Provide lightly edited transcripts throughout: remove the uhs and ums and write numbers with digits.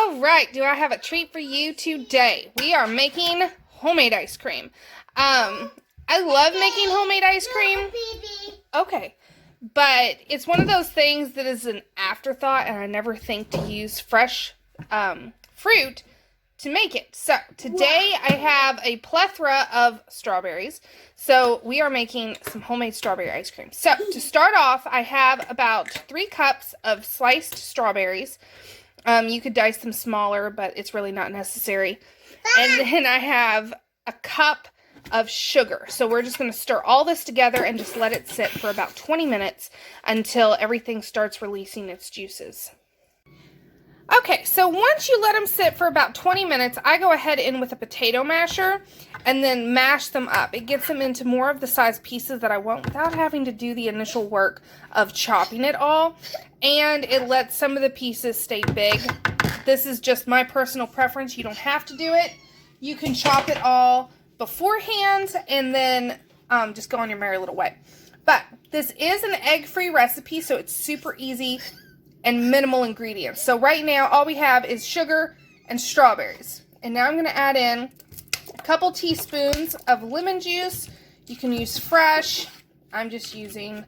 Alright, do I have a treat for you today? We are making homemade ice cream. I love making homemade ice cream. Okay, but it's one of those things that is an afterthought, and I never think to use fresh fruit to make it. So today I have a plethora of strawberries. So we are making some homemade strawberry ice cream. So to start off, I have about 3 cups of sliced strawberries. You could dice them smaller, but it's really not necessary. And then I have a cup of sugar. So we're just going to stir all this together and just let it sit for about 20 minutes until everything starts releasing its juices. Okay, so once you let them sit for about 20 minutes, I go ahead in with a potato masher and then mash them up. It gets them into more of the size pieces that I want without having to do the initial work of chopping it all. And it lets some of the pieces stay big. This is just my personal preference. You don't have to do it. You can chop it all beforehand and then just go on your merry little way. But this is an egg-free recipe, so it's super easy and minimal ingredients. So right now, all we have is sugar and strawberries. And now I'm going to add in a couple teaspoons of lemon juice. You can use fresh. I'm just using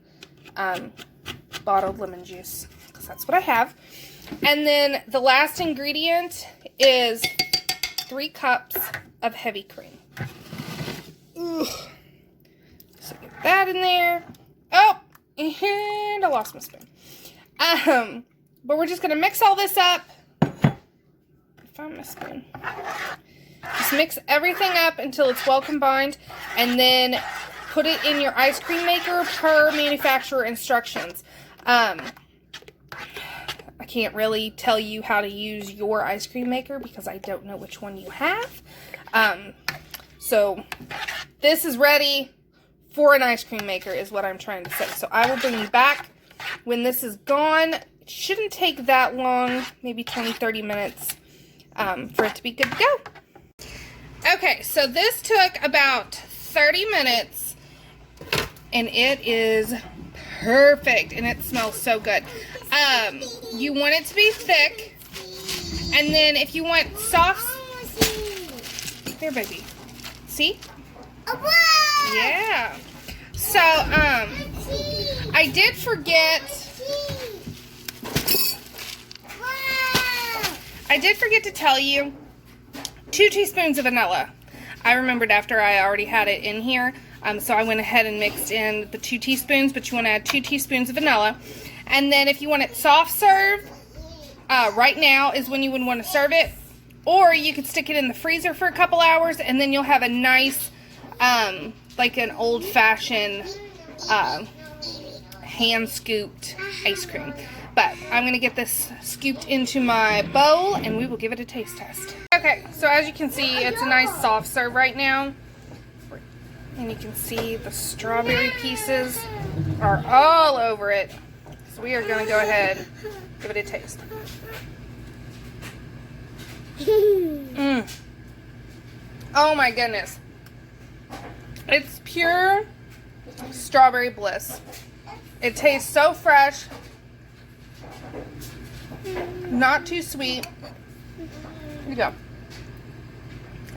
bottled lemon juice because that's what I have. And then the last ingredient is 3 cups of heavy cream. Ooh. So get that in there. Oh, and I lost my spoon. But we're just going to mix all this up. I found my spoon. Just mix everything up until it's well combined, and then put it in your ice cream maker per manufacturer instructions. I can't really tell you how to use your ice cream maker because I don't know which one you have. So this is ready for an ice cream maker is what I'm trying to say. So I will bring you back when this is gone. It shouldn't take that long, maybe 20-30 minutes for it to be good to go. Okay, so this took about 30 minutes and it is perfect and it smells so good. You want it to be thick, and then if you want soft, there baby, see? Yeah. So I did forget to tell you 2 teaspoons of vanilla. I remembered after I already had it in here, so I went ahead and mixed in the 2 teaspoons, but you want to add 2 teaspoons of vanilla. And then if you want it soft served, right now is when you would want to serve it, or you could stick it in the freezer for a couple hours, and then you'll have a nice, like an old-fashioned hand-scooped ice cream. But I'm going to get this scooped into my bowl, and we will give it a taste test. Okay, so as you can see, it's a nice soft serve right now. And you can see the strawberry pieces are all over it. So we are going to go ahead and give it a taste. Oh my goodness. It's pure strawberry bliss. It tastes so fresh. Not too sweet. Here you go.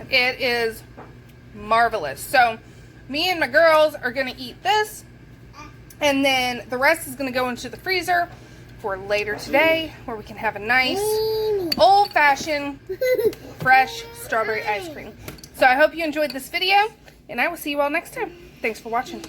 It is marvelous. So me and my girls are going to eat this, and then the rest is going to go into the freezer for later today, where we can have a nice old-fashioned fresh strawberry ice cream. So I hope you enjoyed this video, and I will see you all next time. Thanks for watching.